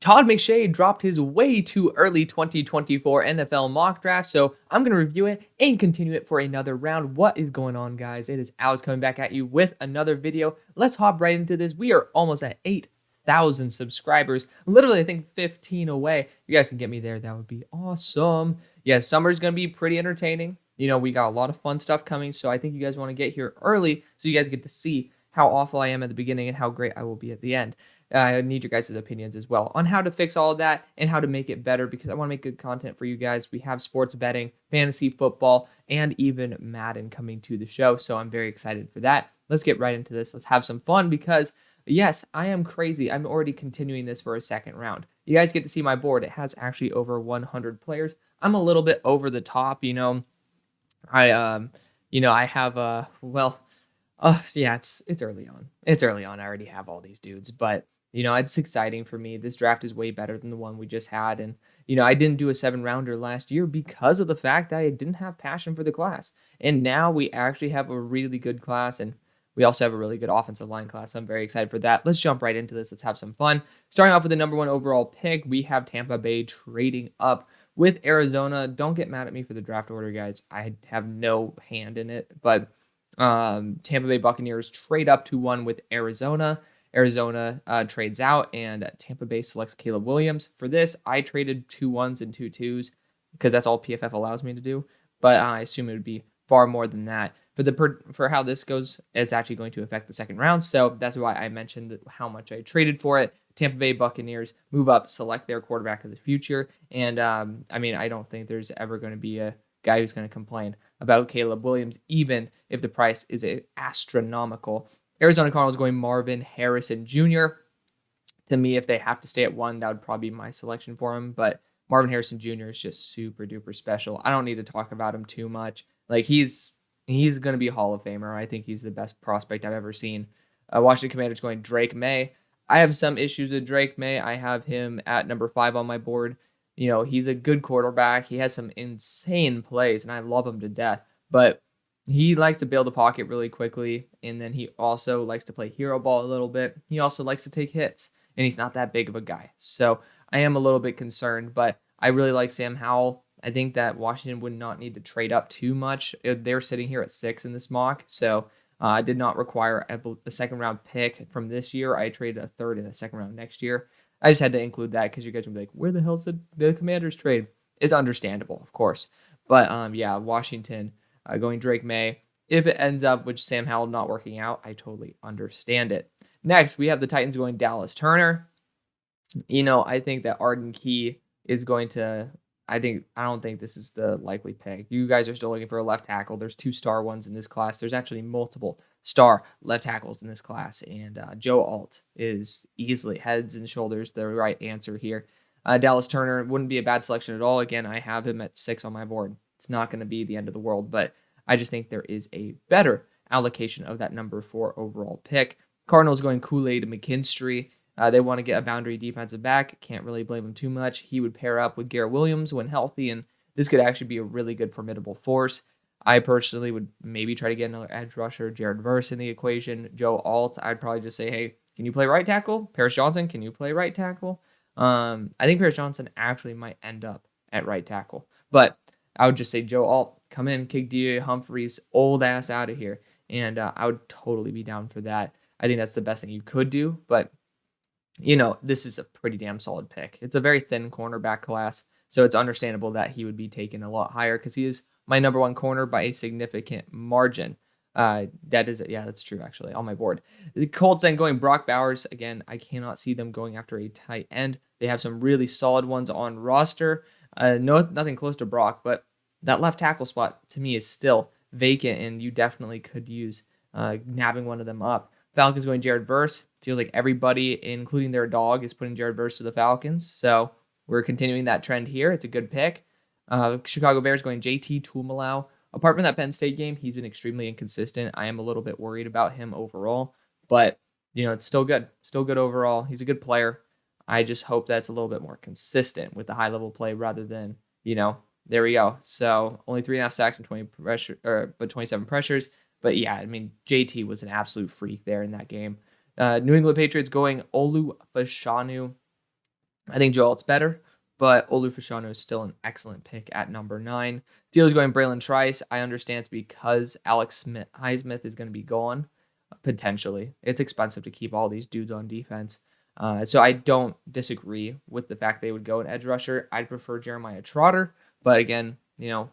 Todd McShay dropped his way too early 2024 NFL mock draft, so I'm going to review it and continue it for another round. What is going on, guys? It is Alex coming back at you with another video. Let's hop right into this. We are almost at 8,000 subscribers. Literally, I think 15 away. If you guys can get me there, that would be awesome. Yeah, summer's going to be pretty entertaining. You know, we got a lot of fun stuff coming, so I think you guys want to get here early so you guys get to see how awful I am at the beginning and how great I will be at the end. I need your guys' opinions as well on how to fix all of that and how to make it better, because I want to make good content for you guys. We have sports betting, fantasy football, and even Madden coming to the show, so I'm very excited for that. Let's get right into this. Let's have some fun because, yes, I am crazy. I'm already continuing this for a second round. You guys get to see my board. It has actually over 100 players. I'm a little bit over the top, I have yeah, it's early on. It's early on. I already have all these dudes, but it's exciting for me. This draft is way better than the one we just had. And, I didn't do a 7-rounder last year because of the fact that I didn't have passion for the class. And now we actually have a really good class, and we also have a really good offensive line class. I'm very excited for that. Let's jump right into this. Let's have some fun. Starting off with the number 1 overall pick, we have Tampa Bay trading up with Arizona. Don't get mad at me for the draft order, guys. I have no hand in it, but Tampa Bay Buccaneers trade up to 1 with Arizona. Arizona trades out, and Tampa Bay selects Caleb Williams. For this, I traded 2 1s and 2 2s because that's all PFF allows me to do. But I assume it would be far more than that. For how this goes, it's actually going to affect the second round. So that's why I mentioned how much I traded for it. Tampa Bay Buccaneers move up, select their quarterback of the future. And I don't think there's ever going to be a guy who's going to complain about Caleb Williams, even if the price is astronomical. Arizona Cardinals going Marvin Harrison Jr. To me, if they have to stay at 1, that would probably be my selection for him. But Marvin Harrison Jr. is just super duper special. I don't need to talk about him too much. Like he's going to be a Hall of Famer. I think he's the best prospect I've ever seen. Washington Commanders going Drake May. I have some issues with Drake May. I have him at number 5 on my board. He's a good quarterback. He has some insane plays, and I love him to death. But he likes to build a pocket really quickly, and then he also likes to play hero ball a little bit. He also likes to take hits, and he's not that big of a guy. So I am a little bit concerned, but I really like Sam Howell. I think that Washington would not need to trade up too much. They're sitting here at 6 in this mock, so I did not require a second-round pick from this year. I traded a third and a second round next year. I just had to include that because you guys would be like, where the hell's the Commanders trade? It's understandable, of course. But Washington going Drake May. If it ends up with Sam Howell not working out, I totally understand it. Next, we have the Titans going Dallas Turner. I think that Arden Key is going to... I don't think this is the likely pick. You guys are still looking for a left tackle. There's 2 star ones in this class. There's actually multiple star left tackles in this class, and Joe Alt is easily heads and shoulders the right answer here. Dallas Turner wouldn't be a bad selection at all. Again, I have him at 6 on my board. It's not going to be the end of the world, but I just think there is a better allocation of that number 4 overall pick. Cardinals going Kool-Aid McKinstry. They want to get a boundary defensive back. Can't really blame him too much. He would pair up with Garrett Williams when healthy, and this could actually be a really good formidable force. I personally would maybe try to get another edge rusher, Jared Verse in the equation. Joe Alt, I'd probably just say, hey, can you play right tackle? Paris Johnson, can you play right tackle? I think Paris Johnson actually might end up at right tackle. But I would just say, Joe Alt, come in, kick D.A. Humphreys' old ass out of here. And I would totally be down for that. I think that's the best thing you could do. But, this is a pretty damn solid pick. It's a very thin cornerback class. So it's understandable that he would be taken a lot higher because he is my number 1 corner by a significant margin. That's true, actually, on my board. The Colts then going Brock Bowers. Again, I cannot see them going after a tight end. They have some really solid ones on roster. Nothing close to Brock, but that left tackle spot to me is still vacant, and you definitely could use nabbing one of them up. Falcons going Jared Verse. Feels like everybody, including their dog, is putting Jared Verse to the Falcons. So we're continuing that trend here. It's a good pick. Chicago Bears going JT Tuimoloau. Apart from that Penn State game, he's been extremely inconsistent. I am a little bit worried about him overall, but it's still good. Still good overall. He's a good player. I just hope that's a little bit more consistent with the high level play rather than, there we go. So only 3.5 sacks and 27 pressures. But yeah, JT was an absolute freak there in that game. New England Patriots going Olu Fashanu. I think Joel's better, but Olufashano is still an excellent pick at number 9. Steelers going Braylon Trice. I understand it's because Alex Highsmith is going to be gone, potentially. It's expensive to keep all these dudes on defense. So I don't disagree with the fact they would go an edge rusher. I'd prefer Jeremiah Trotter, but again,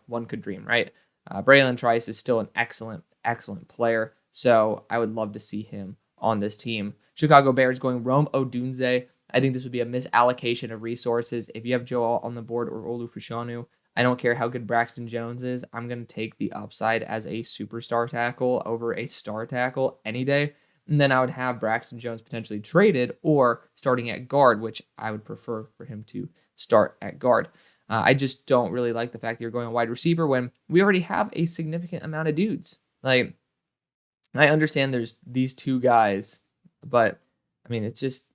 one could dream, right? Braylon Trice is still an excellent player, so I would love to see him on this team. Chicago Bears going Rome Odunze. I think this would be a misallocation of resources. If you have Joel on the board or Olufushanu, I don't care how good Braxton Jones is. I'm going to take the upside as a superstar tackle over a star tackle any day. And then I would have Braxton Jones potentially traded or starting at guard, which I would prefer for him to start at guard. I just don't really like the fact that you're going a wide receiver when we already have a significant amount of dudes. Like, I understand there's these two guys, but I mean, it's just,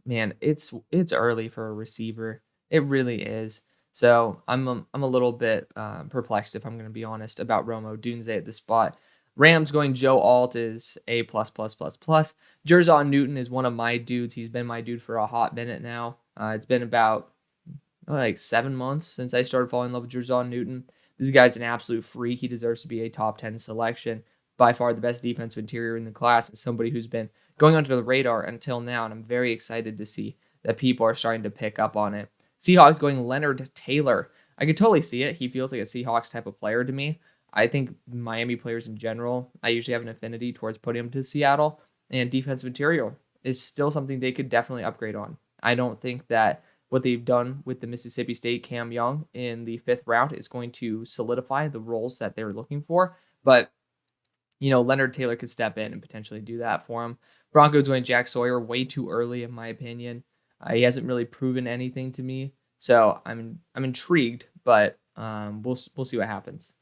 man, it's early for a receiver. It really is. So I'm a little bit perplexed, if I'm going to be honest, about Romo Dunze at this spot. Rams going Joe Alt is A++++. Jerzon Newton is one of my dudes. He's been my dude for a hot minute now. It's been about like 7 months since I started falling in love with Jerzon Newton. This guy's an absolute freak. He deserves to be a top 10 selection. By far the best defensive interior in the class, and somebody who's been going under the radar until now, and I'm very excited to see that people are starting to pick up on it. Seahawks going Leonard Taylor. I could totally see it. He feels like a Seahawks type of player to me. I think Miami players in general, I usually have an affinity towards putting them to Seattle, and defensive interior is still something they could definitely upgrade on. I don't think that what they've done with the Mississippi State Cam Young in the 5th round is going to solidify the roles that they're looking for, but Leonard Taylor could step in and potentially do that for him. Broncos going Jack Sawyer way too early, in my opinion. He hasn't really proven anything to me, so I'm intrigued, but we'll see what happens.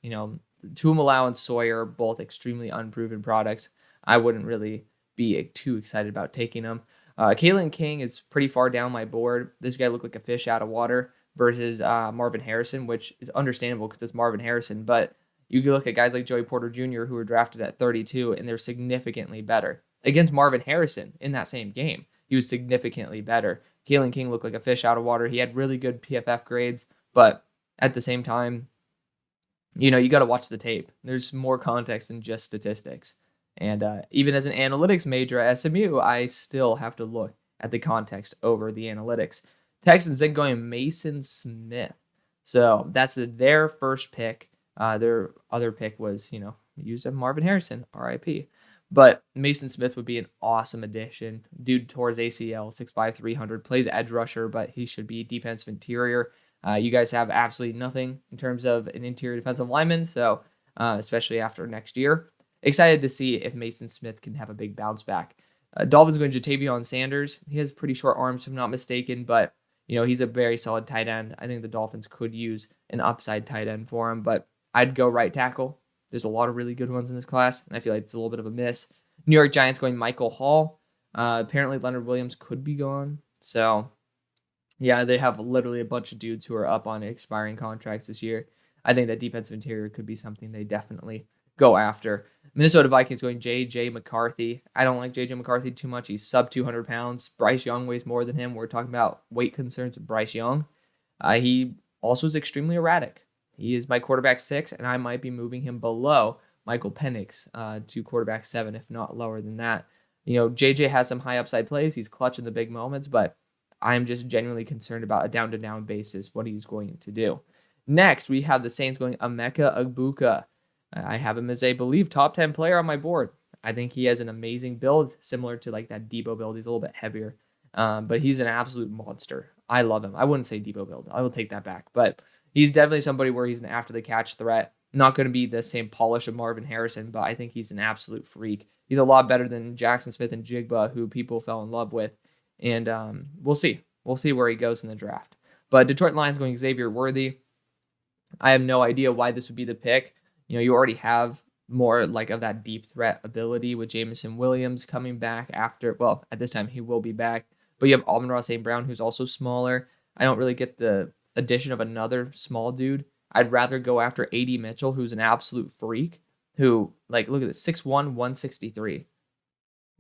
Tuimalau and Sawyer, both extremely unproven products. I wouldn't really be too excited about taking them. Kalen King is pretty far down my board. This guy looked like a fish out of water versus Marvin Harrison, which is understandable because it's Marvin Harrison, but you can look at guys like Joey Porter Jr., who were drafted at 32, and they're significantly better. Against Marvin Harrison in that same game, he was significantly better. Kalen King looked like a fish out of water. He had really good PFF grades, but at the same time, you got to watch the tape. There's more context than just statistics. And even as an analytics major at SMU, I still have to look at the context over the analytics. Texans then going Mason Smith. So that's their first pick. Their other pick was, used of Marvin Harrison, RIP. But Mason Smith would be an awesome addition. Dude towards ACL, 6'5", 300, plays edge rusher, but he should be defensive interior. You guys have absolutely nothing in terms of an interior defensive lineman, so especially after next year. Excited to see if Mason Smith can have a big bounce back. Dolphins going Jatavion Sanders. He has pretty short arms, if I'm not mistaken, but he's a very solid tight end. I think the Dolphins could use an upside tight end for him, but I'd go right tackle. There's a lot of really good ones in this class, and I feel like it's a little bit of a miss. New York Giants going Michael Hall. Apparently Leonard Williams could be gone. So, yeah, they have literally a bunch of dudes who are up on expiring contracts this year. I think that defensive interior could be something they definitely go after. Minnesota Vikings going J.J. McCarthy. I don't like J.J. McCarthy too much. He's sub 200 pounds. Bryce Young weighs more than him. We're talking about weight concerns with Bryce Young. He also is extremely erratic. He is my quarterback 6, and I might be moving him below Michael Penix to quarterback 7, if not lower than that. JJ has some high upside plays. He's clutch in the big moments, but I'm just genuinely concerned about a down-to-down basis, what he's going to do. Next, we have the Saints going Emeka Egbuka. I have him as a, believe, top 10 player on my board. I think he has an amazing build, similar to like that Debo build. He's a little bit heavier, but he's an absolute monster. I love him. I wouldn't say Debo build. I will take that back, but he's definitely somebody where he's an after-the-catch threat. Not going to be the same polish of Marvin Harrison, but I think he's an absolute freak. He's a lot better than Jackson Smith and Jigba, who people fell in love with. And we'll see. We'll see where he goes in the draft. But Detroit Lions going Xavier Worthy. I have no idea why this would be the pick. You already have more like of that deep threat ability with Jameson Williams coming back after. Well, at this time, he will be back. But you have Amon-Ra St. Brown, who's also smaller. I don't really get the addition of another small dude. I'd rather go after A.D. Mitchell, who's an absolute freak, who, like, look at this, 6'1", 163.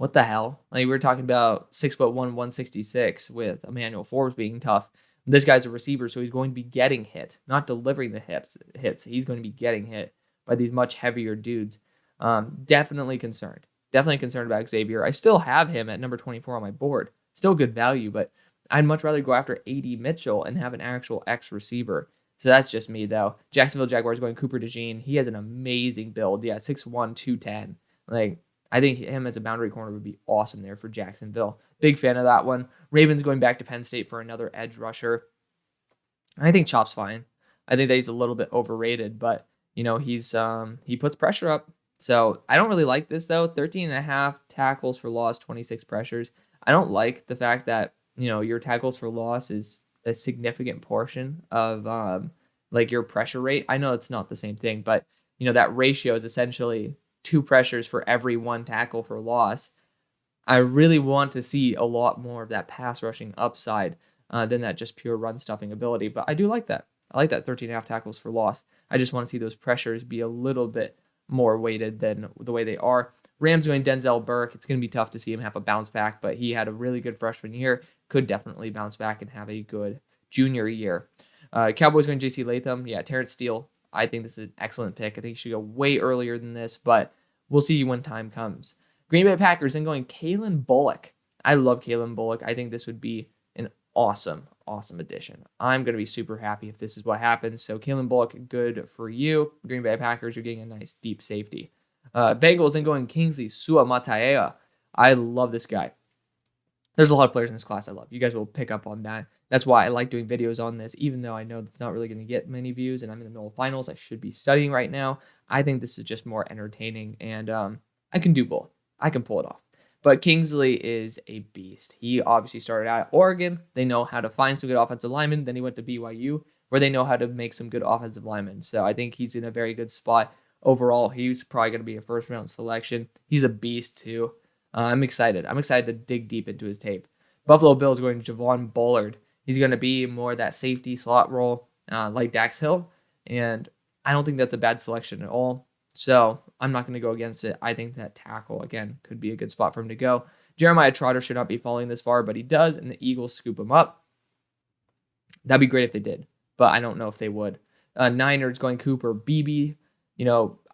What the hell? Like, we were talking about 6'1", 166 with Emmanuel Forbes being tough. This guy's a receiver, so he's going to be getting hit, not delivering the hits. He's going to be getting hit by these much heavier dudes. Definitely concerned. Definitely concerned about Xavier. I still have him at number 24 on my board. Still good value, but I'd much rather go after A.D. Mitchell and have an actual X receiver. So that's just me, though. Jacksonville Jaguars going Cooper DeJean. He has an amazing build. Yeah, 6'1", 210. Like, I think him as a boundary corner would be awesome there for Jacksonville. Big fan of that one. Ravens going back to Penn State for another edge rusher. I think Chop's fine. I think that he's a little bit overrated, but he puts pressure up. So I don't really like this though. 13.5 tackles for loss, 26 pressures. I don't like the fact that your tackles for loss is a significant portion of like your pressure rate. I know it's not the same thing, but that ratio is essentially 2 pressures for every 1 tackle for loss. I really want to see a lot more of that pass rushing upside than that just pure run stuffing ability. But I do like that. I like that 13.5 tackles for loss. I just want to see those pressures be a little bit more weighted than the way they are. Rams going Denzel Burke. It's going to be tough to see him have a bounce back, but he had a really good freshman year. Could definitely bounce back and have a good junior year. Cowboys going J.C. Latham. Yeah, Terrence Steele. I think this is an excellent pick. I think he should go way earlier than this, but we'll see when time comes. Green Bay Packers then going Kalen Bullock. I love Kalen Bullock. I think this would be an awesome addition. I'm going to be super happy if this is what happens. So Kalen Bullock, good for you. Green Bay Packers, you're getting a nice deep safety. Bengals then going Kingsley Suamataia. I love this guy. There's a lot of players in this class I love. You guys will pick up on that. That's why I like doing videos on this, even though I know it's not really going to get many views and I'm in the middle of finals. I should be studying right now. I think this is just more entertaining, and I can do both. I can pull it off. But Kingsley is a beast. He obviously started out at Oregon. They know how to find some good offensive linemen. Then he went to BYU, where they know how to make some good offensive linemen. So I think he's in a very good spot. Overall, he's probably going to be a first-round selection. He's a beast, too. I'm excited. I'm excited to dig deep into his tape. Buffalo Bills going Javon Bullard. He's going to be more that safety slot role like Dax Hill, and I don't think that's a bad selection at all. So I'm not going to go against it. I think that tackle, again, could be a good spot for him to go. Jeremiah Trotter should not be falling this far, but he does, and the Eagles scoop him up. That'd be great if they did, but I don't know if they would. Niners going Cooper Beebe.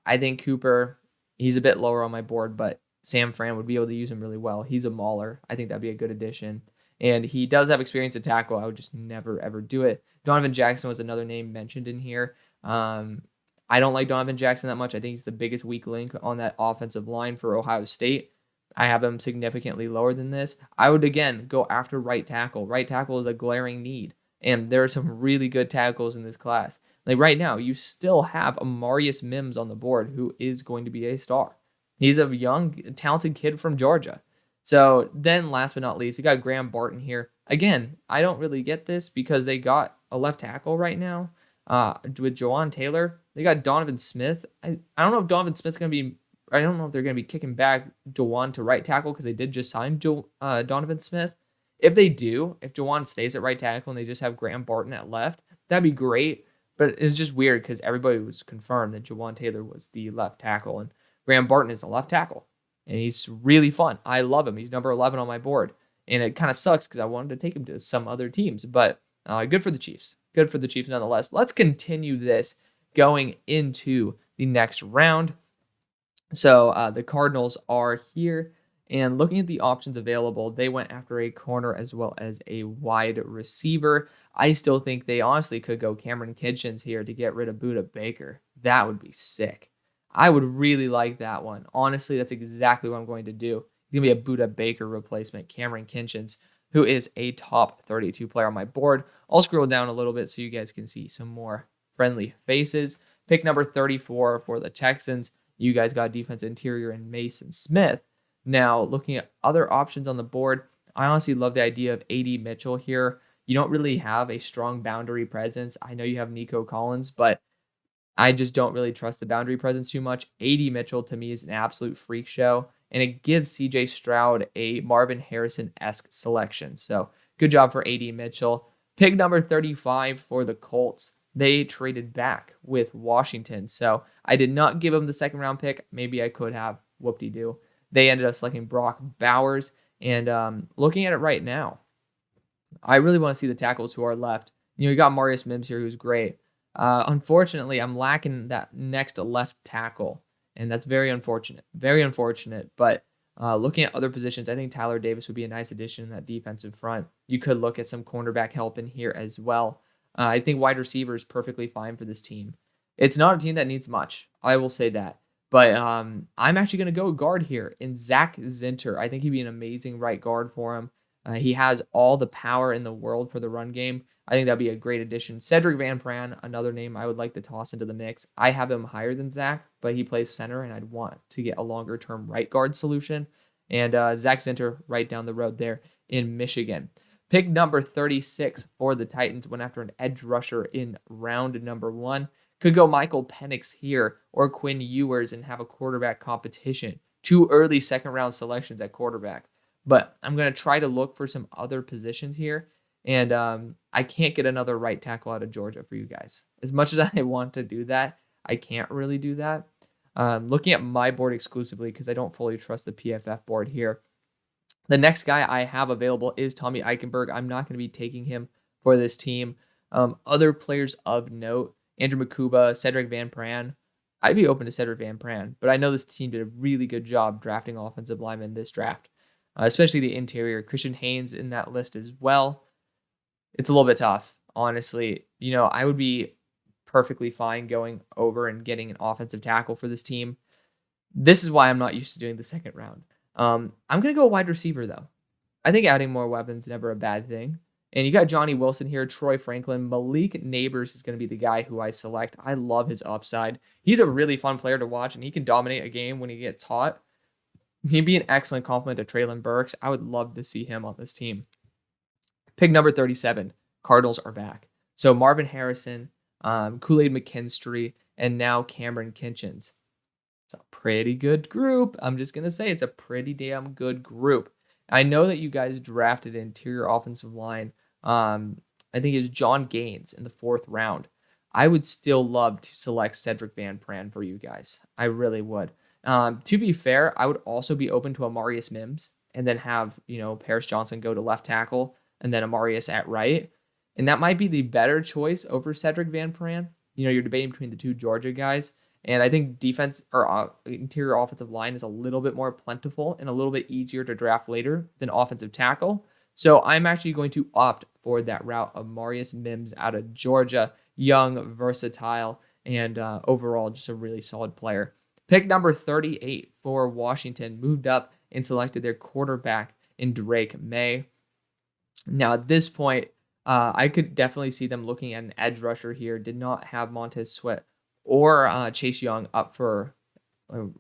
I think Cooper, he's a bit lower on my board, but Sam Fran would be able to use him really well. He's a mauler. I think that'd be a good addition. And he does have experience at tackle. I would just never, ever do it. Donovan Jackson was another name mentioned in here. I don't like Donovan Jackson that much. I think he's the biggest weak link on that offensive line for Ohio State. I have him significantly lower than this. I would, again, go after right tackle. Right tackle is a glaring need. And there are some really good tackles in this class. Like right now, you still have Amarius Mims on the board, who is going to be a star. He's a young, talented kid from Georgia. So then last but not least, we got Graham Barton here. Again, I don't really get this because they got a left tackle right now with Jawan Taylor. They got Donovan Smith. I don't know if Donovan Smith's going to be, I don't know if they're going to be kicking back Jawan to right tackle because they did just sign Donovan Smith. If they do, if Jawan stays at right tackle and they just have Graham Barton at left, that'd be great. But it's just weird because everybody was confirmed that Jawan Taylor was the left tackle and Graham Barton is a left tackle. And he's really fun. I love him. He's number 11 on my board. And it kind of sucks because I wanted to take him to some other teams. But good for the Chiefs. Good for the Chiefs nonetheless. Let's continue this going into the next round. So the Cardinals are here. And looking at the options available, they went after a corner as well as a wide receiver. I still think they honestly could go Cameron Kitchens here to get rid of Budda Baker. That would be sick. I would really like that one. Honestly, that's exactly what I'm going to do. It's going to be a Budda Baker replacement, Cameron Kitchens, who is a top 32 player on my board. I'll scroll down a little bit so you guys can see some more friendly faces. Pick number 34 for the Texans. You guys got defense interior and Mason Smith. Now, looking at other options on the board, I honestly love the idea of A.D. Mitchell here. You don't really have a strong boundary presence. I know you have Nico Collins, but I just don't really trust the boundary presence too much. A.D. Mitchell, to me, is an absolute freak show, and it gives C.J. Stroud a Marvin Harrison-esque selection. So, good job for A.D. Mitchell. Pick number 35 for the Colts. They traded back with Washington, so I did not give them the second-round pick. Maybe I could have. Whoop-de-doo. They ended up selecting Brock Bowers. And looking at it right now, I really want to see the tackles who are left. You got Marius Mims here, who's great. Unfortunately, I'm lacking that next left tackle, and that's very unfortunate. Very unfortunate. But looking at other positions, I think Tyler Davis would be a nice addition in that defensive front. You could look at some cornerback help in here as well. I think wide receiver is perfectly fine for this team. It's not a team that needs much. I will say that. But I'm actually going to go guard here in Zach Zinter. I think he'd be an amazing right guard for him. He has all the power in the world for the run game. I think that'd be a great addition. Cedric Van Pran, another name I would like to toss into the mix. I have him higher than Zach, but he plays center, and I'd want to get a longer-term right guard solution. And Zach Zinter right down the road there in Michigan. Pick number 36 for the Titans went after an edge rusher in round number 1. Could go Michael Penix here or Quinn Ewers and have a quarterback competition. 2 early second-round selections at quarterback. But I'm going to try to look for some other positions here. And I can't get another right tackle out of Georgia for you guys. As much as I want to do that, I can't really do that. Looking at my board exclusively because I don't fully trust the PFF board here. The next guy I have available is Tommy Eichenberg. I'm not going to be taking him for this team. Other players of note, Andrew Makuba, Cedric Van Pran. I'd be open to Cedric Van Pran, but I know this team did a really good job drafting offensive linemen this draft, especially the interior. Christian Haynes in that list as well. It's a little bit tough, honestly. I would be perfectly fine going over and getting an offensive tackle for this team. This is why I'm not used to doing the second round. I'm going to go wide receiver, though. I think adding more weapons is never a bad thing. And you got Johnny Wilson here, Troy Franklin. Malik Neighbors is going to be the guy who I select. I love his upside. He's a really fun player to watch, and he can dominate a game when he gets hot. He'd be an excellent complement to Treylon Burks. I would love to see him on this team. Pick number 37. Cardinals are back. So Marvin Harrison, Kool-Aid McKinstry, and now Cameron Kinchens. It's a pretty good group. I'm just going to say it's a pretty damn good group. I know that you guys drafted interior offensive line. I think it was John Gaines in the 4th round. I would still love to select Cedric Van Pran for you guys. I really would. To be fair, I would also be open to Amarius Mims and then have, Paris Johnson go to left tackle and then Amarius at right. And that might be the better choice over Cedric Van Pran. You're debating between the 2 Georgia guys. And I think defense or interior offensive line is a little bit more plentiful and a little bit easier to draft later than offensive tackle. So I'm actually going to opt for that route of Marius Mims out of Georgia. Young, versatile, and overall just a really solid player. Pick number 38 for Washington moved up and selected their quarterback in Drake May. Now at this point, I could definitely see them looking at an edge rusher here. Did not have Montez Sweat or Chase Young up for,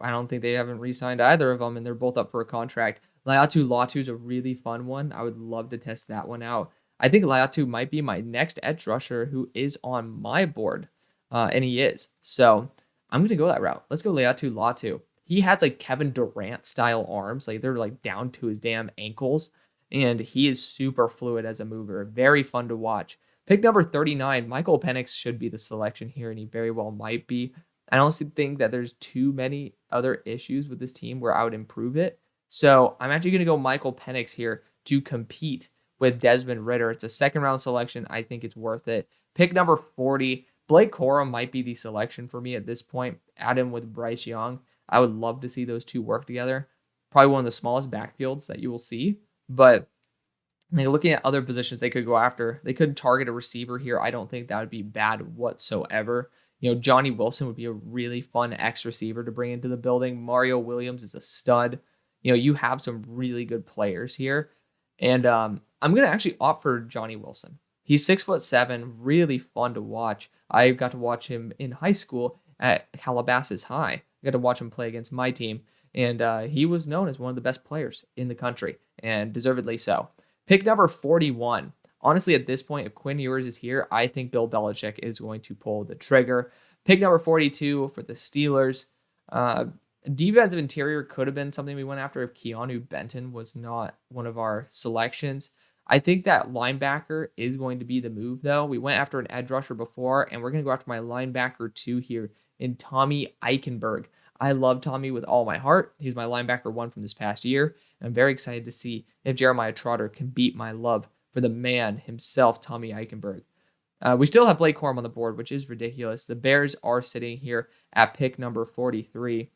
I don't think they haven't re-signed either of them, and they're both up for a contract. Laiatu Latu is a really fun one. I would love to test that one out. I think Laiatu might be my next edge rusher who is on my board, and he is. So I'm going to go that route. Let's go Laiatu Latu. He has Kevin Durant style arms. They're down to his damn ankles, and he is super fluid as a mover. Very fun to watch. Pick number 39, Michael Penix should be the selection here, and he very well might be. I don't think that there's too many other issues with this team where I would improve it. So I'm actually going to go Michael Penix here to compete with Desmond Ridder. It's a 2nd-round selection. I think it's worth it. Pick number 40, Blake Corum might be the selection for me at this point. Add him with Bryce Young. I would love to see those 2 work together. Probably one of the smallest backfields that you will see, but looking at other positions they could go after, they could target a receiver here. I don't think that would be bad whatsoever. Johnny Wilson would be a really fun X receiver to bring into the building. Mario Williams is a stud. You have some really good players here. And I'm going to actually opt for Johnny Wilson. He's 6'7", really fun to watch. I got to watch him in high school at Calabasas High. I got to watch him play against my team. And he was known as one of the best players in the country, and deservedly so. Pick number 41. Honestly, at this point, if Quinn Ewers is here, I think Bill Belichick is going to pull the trigger. Pick number 42 for the Steelers. Defensive interior could have been something we went after if Keanu Benton was not one of our selections. I think that linebacker is going to be the move, though. We went after an edge rusher before, and we're going to go after my linebacker 2 here in Tommy Eichenberg. I love Tommy with all my heart. He's my linebacker 1 from this past year. And I'm very excited to see if Jeremiah Trotter can beat my love for the man himself, Tommy Eichenberg. We still have Blake Corum on the board, which is ridiculous. The Bears are sitting here at pick number 43.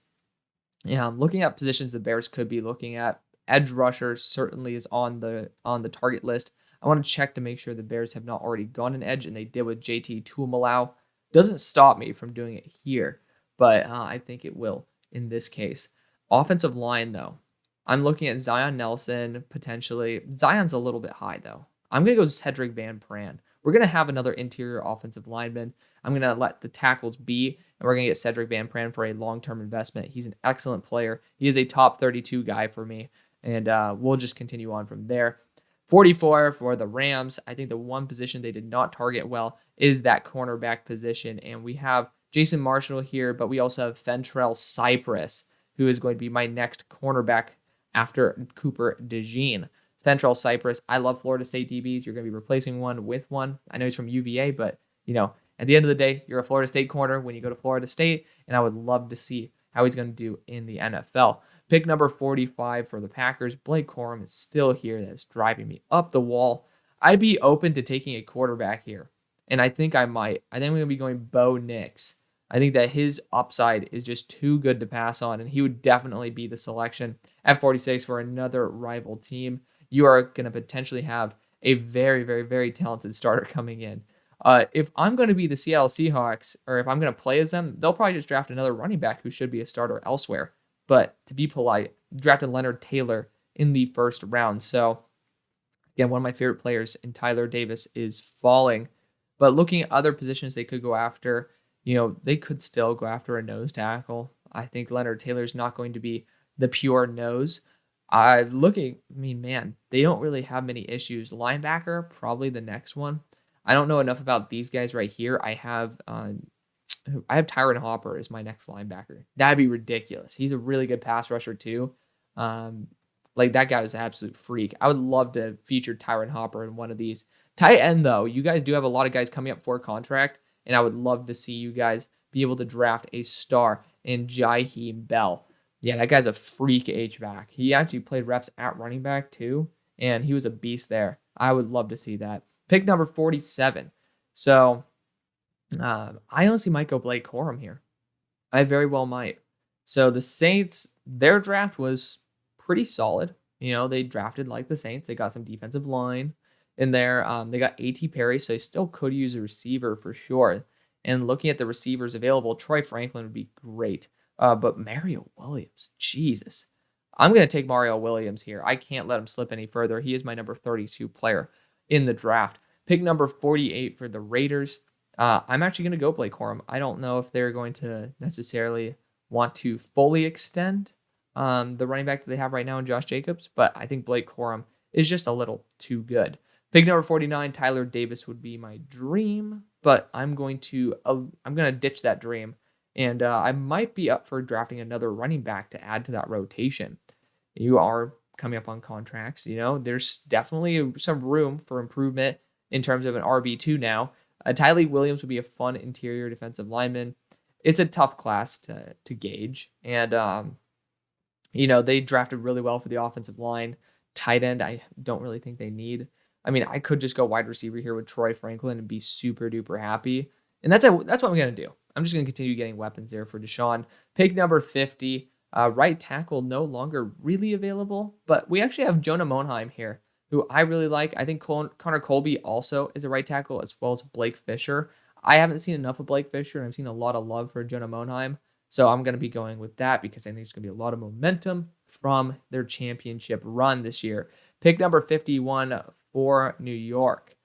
Yeah, I'm looking at positions the Bears could be looking at. Edge rusher certainly is on the target list. I want to check to make sure the Bears have not already gone an edge, and they did with JT Tuimoloau. Doesn't stop me from doing it here, but I think it will in this case. Offensive line, though. I'm looking at Zion Nelson, potentially. Zion's a little bit high, though. I'm going to go Cedric Van Pran. We're going to have another interior offensive lineman. I'm going to let the tackles be, and we're going to get Cedric Van Pran for a long-term investment. He's an excellent player. He is a top 32 guy for me, and we'll just continue on from there. 44 for the Rams. I think the one position they did not target well is that cornerback position, and we have Jason Marshall here, but we also have Fentrell Cypress, who is going to be my next cornerback after Cooper DeJean. Fentrell Cypress, I love Florida State DBs. You're going to be replacing one with one. I know he's from UVA, but, at the end of the day, you're a Florida State corner when you go to Florida State, and I would love to see how he's going to do in the NFL. Pick number 45 for the Packers. Blake Corum is still here. That's driving me up the wall. I'd be open to taking a quarterback here, and I think I might. I think I'm going to be going Bo Nix. I think that his upside is just too good to pass on, and he would definitely be the selection at 46 for another rival team. You are going to potentially have a very, very, very talented starter coming in. If I'm going to be the Seattle Seahawks, or if I'm going to play as them, they'll probably just draft another running back who should be a starter elsewhere. But to be polite, drafted Leonard Taylor in the first round. So, again, one of my favorite players in Tyler Davis is falling. But looking at other positions they could go after, they could still go after a nose tackle. I think Leonard Taylor's not going to be the pure nose. They don't really have many issues. Linebacker, probably the next one. I don't know enough about these guys right here. I have Tyron Hopper as my next linebacker. That'd be ridiculous. He's a really good pass rusher too. That guy was an absolute freak. I would love to feature Tyron Hopper in one of these. Tight end, though, you guys do have a lot of guys coming up for a contract, and I would love to see you guys be able to draft a star in Jaheim Bell. Yeah, that guy's a freak H-back. He actually played reps at running back too, and he was a beast there. I would love to see that. Pick number 47. So I honestly might go Blake Corum here. I very well might. So the Saints, their draft was pretty solid. They drafted like the Saints. They got some defensive line in there. They got A.T. Perry, so they still could use a receiver for sure. And looking at the receivers available, Troy Franklin would be great. But Mario Williams, Jesus. I'm going to take Mario Williams here. I can't let him slip any further. He is my number 32 player in the draft. Pick number 48 for the Raiders. I'm actually going to go Blake Corum. I don't know if they're going to necessarily want to fully extend the running back that they have right now in Josh Jacobs, but I think Blake Corum is just a little too good. Pick number 49, Tyler Davis would be my dream, but I'm going to ditch that dream, and I might be up for drafting another running back to add to that rotation. You are coming up on contracts, there's definitely some room for improvement in terms of an RB2 now. Tylee Williams would be a fun interior defensive lineman. It's a tough class to gauge, and they drafted really well for the offensive line. Tight end, I don't really think they need. I could just go wide receiver here with Troy Franklin and be super duper happy, and that's what I'm gonna do. I'm just gonna continue getting weapons there for Deshaun. Pick number 50, right tackle no longer really available, but we actually have Jonah Monheim here, who I really like. I think Connor Colby also is a right tackle, as well as Blake Fisher. I haven't seen enough of Blake Fisher, and I've seen a lot of love for Jonah Monheim. So I'm going to be going with that because I think there's going to be a lot of momentum from their championship run this year. Pick number 51 for New York.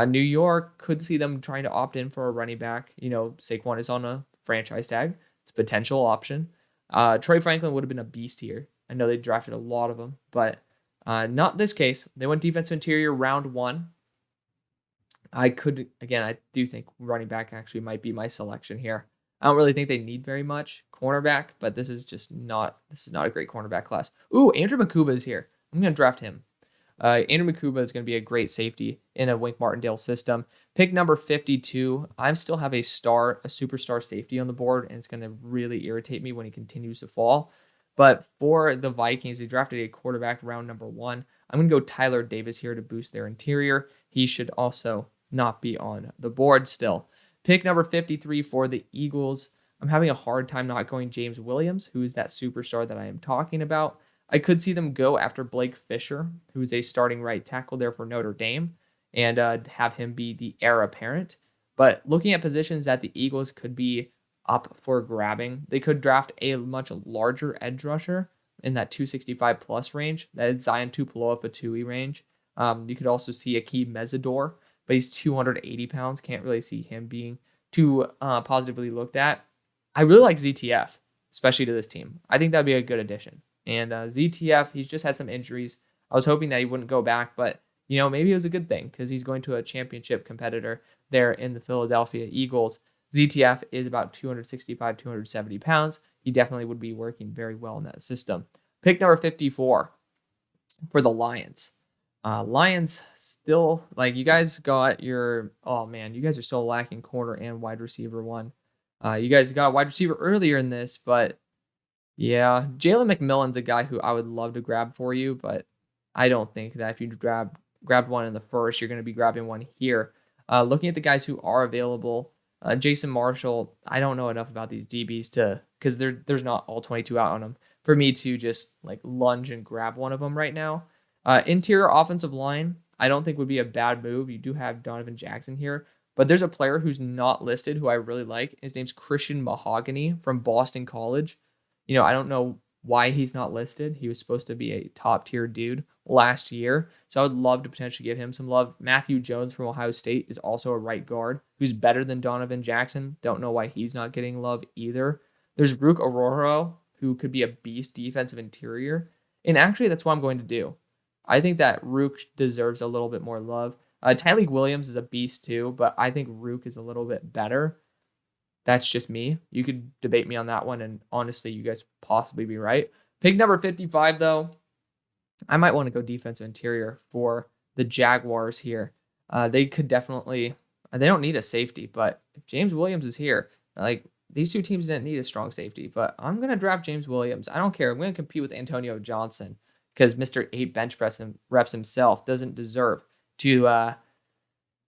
New York could see them trying to opt in for a running back. Saquon is on a franchise tag. It's a potential option. Troy Franklin would have been a beast here. I know they drafted a lot of them, but not this case. They went defensive interior round 1. I do think running back actually might be my selection here. I don't really think they need very much cornerback, but this is not a great cornerback class. Ooh, Andrew Makuba is here. I'm going to draft him. Andrew Makuba is going to be a great safety in a Wink Martindale system. Pick number 52. I still have a superstar safety on the board, and it's going to really irritate me when he continues to fall. But for the Vikings, they drafted a quarterback round number 1. I'm going to go Tyler Davis here to boost their interior. He should also not be on the board still. Pick number 53 for the Eagles. I'm having a hard time not going James Williams, who is that superstar that I am talking about. I could see them go after Blake Fisher, who's a starting right tackle there for Notre Dame, and have him be the heir apparent. But looking at positions that the Eagles could be up for grabbing, they could draft a much larger edge rusher in that 265 plus range. That is Zion Tupuola-Patui range. You could also see Akeem Mesidor, but he's 280 pounds. Can't really see him being too positively looked at. I really like ZTF, especially to this team. I think that'd be a good addition. And ZTF, he's just had some injuries. I was hoping that he wouldn't go back, but maybe it was a good thing because he's going to a championship competitor there in the Philadelphia Eagles. ZTF is about 265, 270 pounds. He definitely would be working very well in that system. Pick number 54 for the Lions. Lions still, you guys got your, you guys are so lacking corner and wide receiver 1. You guys got a wide receiver earlier in this, but yeah, Jalen McMillan's a guy who I would love to grab for you, but I don't think that if you grabbed one in the first, you're going to be grabbing one here. Looking at the guys who are available, Jason Marshall, I don't know enough about these DBs because there's not all 22 out on them for me to just lunge and grab one of them right now. Interior offensive line, I don't think would be a bad move. You do have Donovan Jackson here, but there's a player who's not listed who I really like. His name's Christian Mahogany from Boston College. I don't know why he's not listed. He was supposed to be a top tier dude last year, so I would love to potentially give him some love. Matthew Jones from Ohio State is also a right guard who's better than Donovan Jackson. Don't know why he's not getting love either. There's Rook Aurora, who could be a beast defensive interior, and actually that's what I'm going to do. I think that Rook deserves a little bit more love. Tyleik Williams is a beast too, but I think Rook is a little bit better. That's just me. You could debate me on that one, and honestly, you guys possibly be right. Pick number 55, though. I might want to go defensive interior for the Jaguars here. They could definitely, they don't need a safety, but if James Williams is here, these two teams didn't need a strong safety, but I'm going to draft James Williams. I don't care. I'm going to compete with Antonio Johnson because Mr. 8 bench press reps himself doesn't deserve to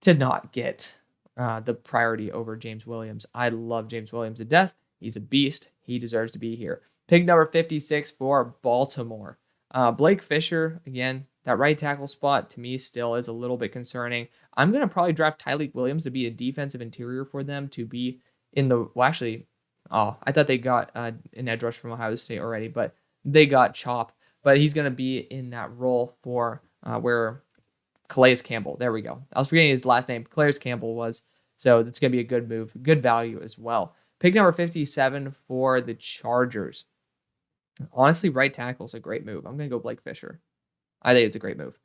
not get the priority over James Williams. I love James Williams to death. He's a beast. He deserves to be here. Pick number 56 for Baltimore. Blake Fisher, again, that right tackle spot to me still is a little bit concerning. I'm going to probably draft Tyleik Williams to be a defensive interior for them to be in the, I thought they got an edge rush from Ohio State already, but they got Chop. But he's going to be in that role for where Calais Campbell, there we go. I was forgetting his last name. Calais Campbell was. So that's going to be a good move, good value as well. Pick number 57 for the Chargers. Honestly, right tackle is a great move. I'm going to go Blake Fisher. I think it's a great move.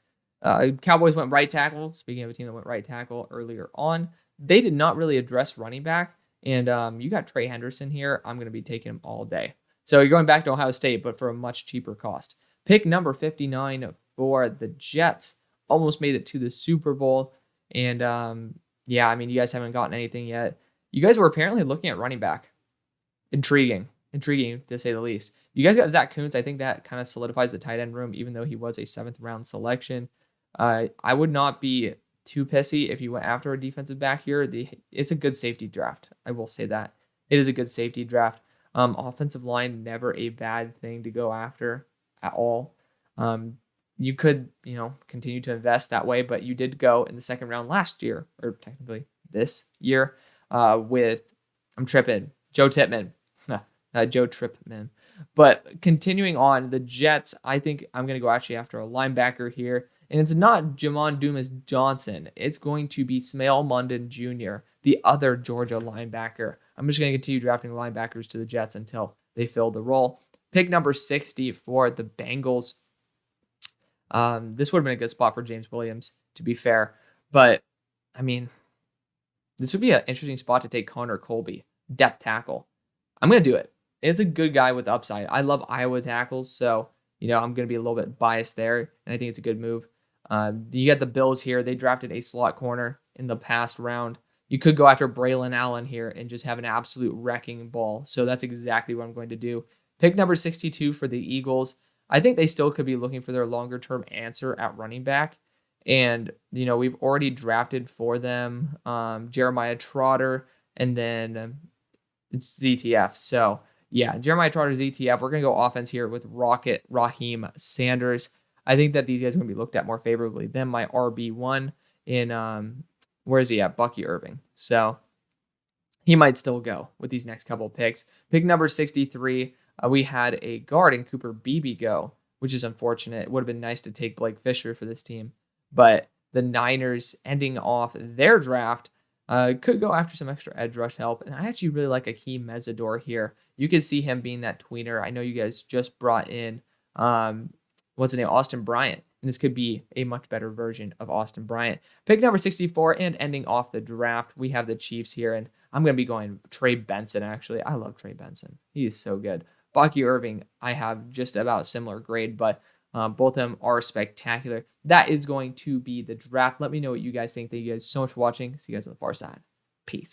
Cowboys went right tackle. Speaking of a team that went right tackle earlier on, they did not really address running back. And you got Trey Henderson here. I'm going to be taking him all day. So you're going back to Ohio State, but for a much cheaper cost. Pick number 59 for the Jets. Almost made it to the Super Bowl. And you guys haven't gotten anything yet. You guys were apparently looking at running back. Intriguing to say the least. You guys got Zach Kuntz. I think that kind of solidifies the tight end room, even though he was a 7th round selection. I would not be too pissy if you went after a defensive back here. It's a good safety draft. I will say that. It is a good safety draft. Offensive line, never a bad thing to go after at all. You could, continue to invest that way, but you did go in the 2nd round last year, or technically this year, with, Joe Tippmann. Joe Tripman. But continuing on, the Jets, I think I'm going to go actually after a linebacker here. And it's not Jamon Dumas Johnson. It's going to be Smael Mondon Jr., the other Georgia linebacker. I'm just going to continue drafting linebackers to the Jets until they fill the role. Pick number 60 for the Bengals. This would have been a good spot for James Williams, to be fair. But, this would be an interesting spot to take Connor Colby, depth tackle. I'm going to do it. It's a good guy with upside. I love Iowa tackles, so, I'm going to be a little bit biased there, and I think it's a good move. You get the Bills here. They drafted a slot corner in the past round. You could go after Braylon Allen here and just have an absolute wrecking ball. So that's exactly what I'm going to do. Pick number 62 for the Eagles. I think they still could be looking for their longer term answer at running back. And, we've already drafted for them Jeremiah Trotter and then it's ZTF. So, yeah, Jeremiah Trotter, ZTF. We're going to go offense here with Rocket Raheem Sanders. I think that these guys are going to be looked at more favorably than my RB1 in, where is he at? Bucky Irving. So, he might still go with these next couple picks. Pick number 63, we had a guard in Cooper Beebe go, which is unfortunate. It would have been nice to take Blake Fisher for this team. But the Niners ending off their draft could go after some extra edge rush help. And I actually really like Akeem Mesidor here. You could see him being that tweener. I know you guys just brought in, what's his name? Austin Bryant. And this could be a much better version of Austin Bryant. Pick number 64 and ending off the draft, we have the Chiefs here. And I'm going to be going Trey Benson, actually. I love Trey Benson. He is so good. Bucky Irving, I have just about similar grade, but both of them are spectacular. That is going to be the draft. Let me know what you guys think. Thank you guys so much for watching. See you guys on the far side. Peace.